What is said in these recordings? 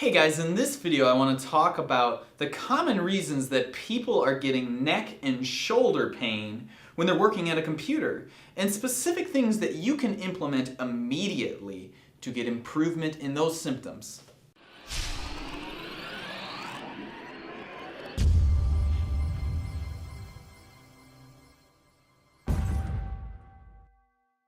Hey guys, in this video I want to talk about the common reasons that people are getting neck and shoulder pain when they're working at a computer, and specific things that you can implement immediately to get improvement in those symptoms.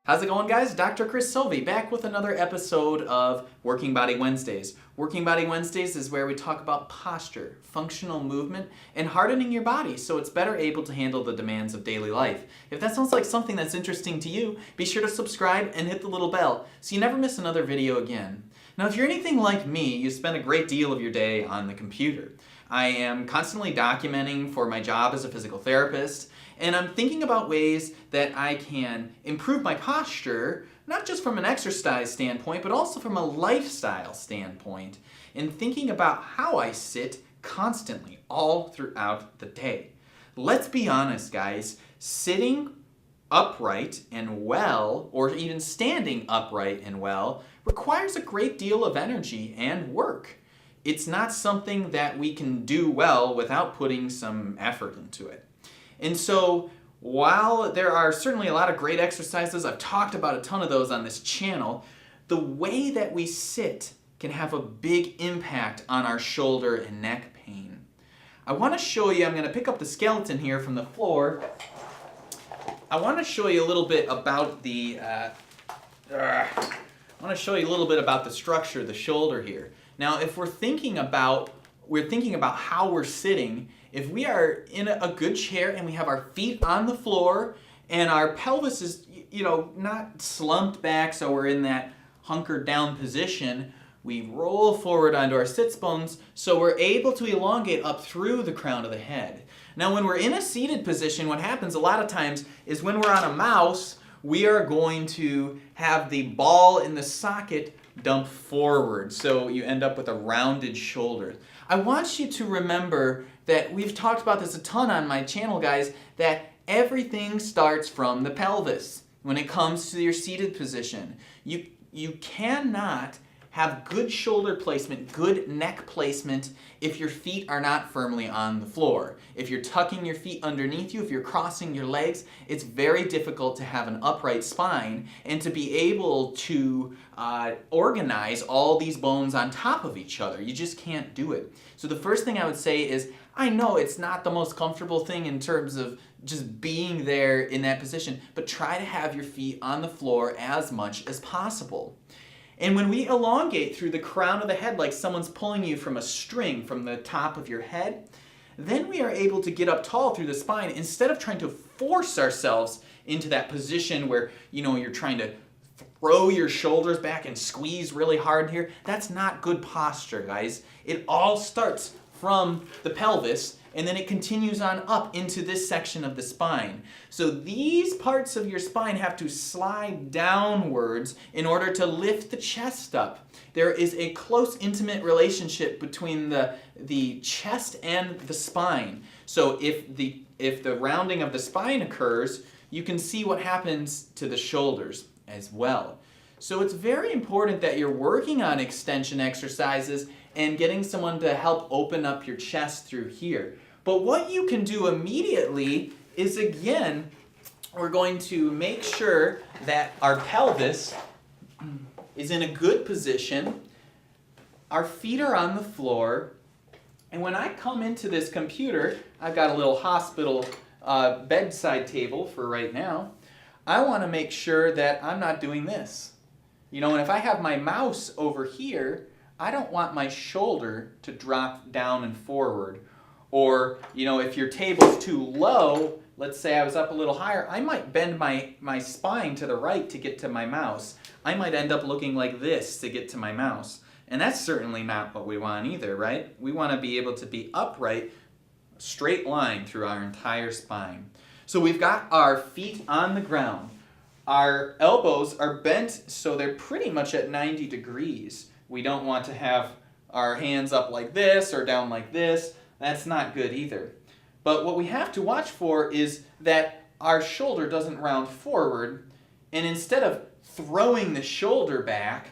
How's it going, guys? Dr. Chris Silvey back with another episode of Working Body Wednesdays. Working Body Wednesdays is where we talk about posture, functional movement, and hardening your body so it's better able to handle the demands of daily life. If that sounds like something that's interesting to you, be sure to subscribe and hit the little bell so you never miss another video again. Now, if you're anything like me, you spend a great deal of your day on the computer. I am constantly documenting for my job as a physical therapist, and I'm thinking about ways that I can improve my posture, not just from an exercise standpoint, but also from a lifestyle standpoint, and thinking about how I sit constantly all throughout the day. Let's be honest, guys, sitting upright and well, or even standing upright and well, requires a great deal of energy and work. It's not something that we can do well without putting some effort into it. And so, while there are certainly a lot of great exercises, I've talked about a ton of those on this channel, the way that we sit can have a big impact on our shoulder and neck pain. I want to show you, I'm going to pick up the skeleton here from the floor. I want to show you a little bit about the structure of the shoulder here. Now, if we're thinking about how we're sitting, if we are in a good chair and we have our feet on the floor and our pelvis is, not slumped back so we're in that hunkered down position, we roll forward onto our sits bones so we're able to elongate up through the crown of the head. Now, when we're in a seated position, what happens a lot of times is when we're on a mouse, we are going to have the ball in the socket dump forward, so you end up with a rounded shoulder. I want you to remember that we've talked about this a ton on my channel, guys, that everything starts from the pelvis when it comes to your seated position. You cannot have good shoulder placement, good neck placement if your feet are not firmly on the floor. If you're tucking your feet underneath you, if you're crossing your legs, it's very difficult to have an upright spine and to be able to organize all these bones on top of each other. You just can't do it. So the first thing I would say is, I know it's not the most comfortable thing in terms of just being there in that position, but try to have your feet on the floor as much as possible. And when we elongate through the crown of the head like someone's pulling you from a string from the top of your head, then we are able to get up tall through the spine instead of trying to force ourselves into that position where, you're trying to throw your shoulders back and squeeze really hard here. That's not good posture, guys. It all starts from the pelvis, and then it continues on up into this section of the spine. So these parts of your spine have to slide downwards in order to lift the chest up. There is a close, intimate relationship between the chest and the spine. So if the rounding of the spine occurs, you can see what happens to the shoulders as well. So it's very important that you're working on extension exercises and getting someone to help open up your chest through here. But what you can do immediately is, again, we're going to make sure that our pelvis is in a good position. Our feet are on the floor. And when I come into this computer, I've got a little hospital bedside table for right now. I want to make sure that I'm not doing this. And if I have my mouse over here, I don't want my shoulder to drop down and forward. Or, if your table's too low, let's say I was up a little higher, I might bend my spine to the right to get to my mouse. I might end up looking like this to get to my mouse. And that's certainly not what we want either, right? We want to be able to be upright, straight line through our entire spine. So we've got our feet on the ground. Our elbows are bent so they're pretty much at 90 degrees. We don't want to have our hands up like this or down like this. That's not good either. But what we have to watch for is that our shoulder doesn't round forward, and instead of throwing the shoulder back,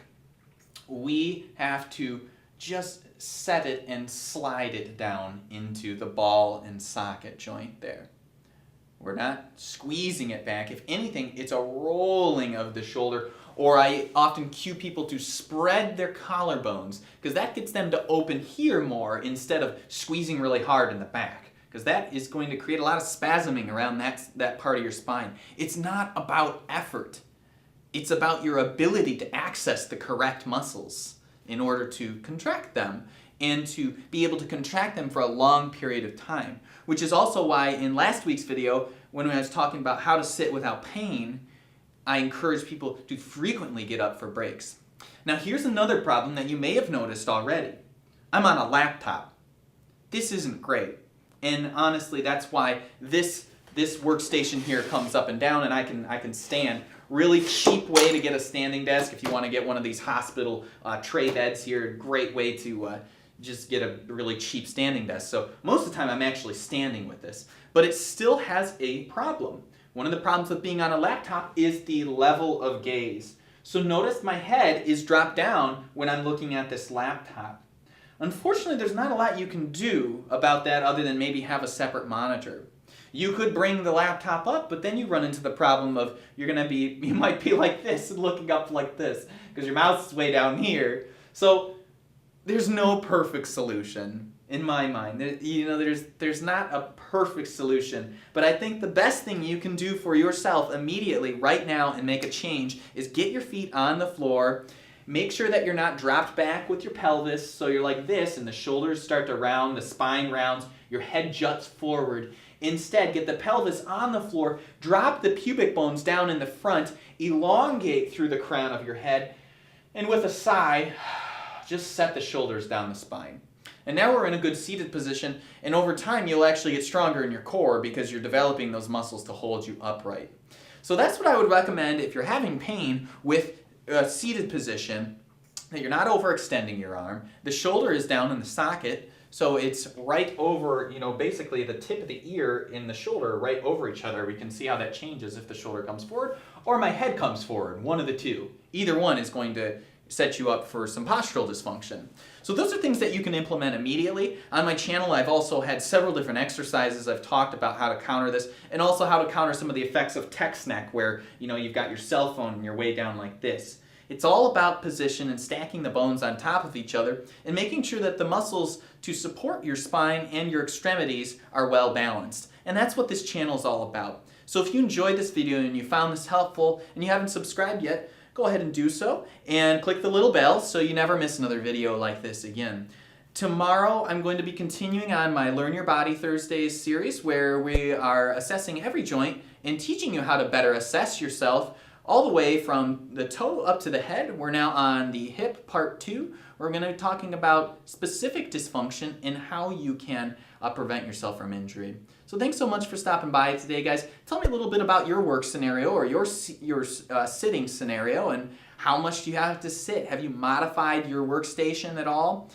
we have to just set it and slide it down into the ball and socket joint there. We're not squeezing it back. If anything, it's a rolling of the shoulder, or I often cue people to spread their collarbones because that gets them to open here more instead of squeezing really hard in the back, because that is going to create a lot of spasming around that part of your spine. It's not about effort. It's about your ability to access the correct muscles in order to contract them and to be able to contract them for a long period of time, which is also why in last week's video, when I was talking about how to sit without pain, I encourage people to frequently get up for breaks. Now here's another problem that you may have noticed already. I'm on a laptop. This isn't great. And honestly, that's why this workstation here comes up and down and I can stand. Really cheap way to get a standing desk if you want to get one of these hospital tray beds here. Great way to just get a really cheap standing desk. So most of the time I'm actually standing with this. But it still has a problem. One of the problems with being on a laptop is the level of gaze. So notice my head is dropped down when I'm looking at this laptop. Unfortunately, there's not a lot you can do about that other than maybe have a separate monitor. You could bring the laptop up, but then you run into the problem of you might be like this and looking up like this because your mouse is way down here. So there's no perfect solution in my mind. There's not a perfect solution, but I think the best thing you can do for yourself immediately right now and make a change is get your feet on the floor. Make sure that you're not dropped back with your pelvis, so you're like this and the shoulders start to round, the spine rounds, your head juts forward. Instead, get the pelvis on the floor, drop the pubic bones down in the front, elongate through the crown of your head, and with a sigh, just set the shoulders down the spine. And now we're in a good seated position, and over time you'll actually get stronger in your core because you're developing those muscles to hold you upright. So that's what I would recommend if you're having pain with a seated position, that you're not overextending your arm. The shoulder is down in the socket, so it's right over, basically the tip of the ear and the shoulder right over each other. We can see how that changes if the shoulder comes forward or my head comes forward, one of the two. Either one is going to set you up for some postural dysfunction. So those are things that you can implement immediately. On my channel, I've also had several different exercises. I've talked about how to counter this and also how to counter some of the effects of text neck where, you've got your cell phone and you're way down like this. It's all about position and stacking the bones on top of each other and making sure that the muscles to support your spine and your extremities are well balanced. And that's what this channel is all about. So if you enjoyed this video and you found this helpful and you haven't subscribed yet, go ahead and do so and click the little bell so you never miss another video like this again. Tomorrow I'm going to be continuing on my Learn Your Body Thursdays series where we are assessing every joint and teaching you how to better assess yourself all the way from the toe up to the head. We're now on the hip part 2. We're going to be talking about specific dysfunction and how you can prevent yourself from injury. So thanks so much for stopping by today, guys. Tell me a little bit about your work scenario or your sitting scenario and how much do you have to sit? Have you modified your workstation at all?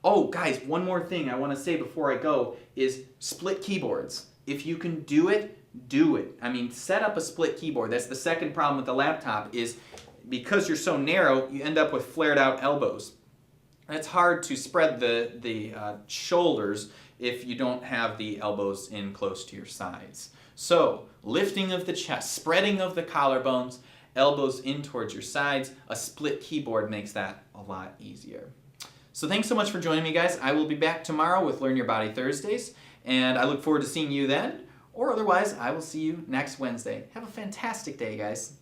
Oh, guys, one more thing I want to say before I go is split keyboards. If you can do it, do it. Set up a split keyboard. That's the second problem with the laptop is because you're so narrow, you end up with flared out elbows. It's hard to spread the shoulders if you don't have the elbows in close to your sides. So, lifting of the chest, spreading of the collarbones, elbows in towards your sides, a split keyboard makes that a lot easier. So thanks so much for joining me, guys. I will be back tomorrow with Learn Your Body Thursdays, and I look forward to seeing you then. Or otherwise, I will see you next Wednesday. Have a fantastic day, guys.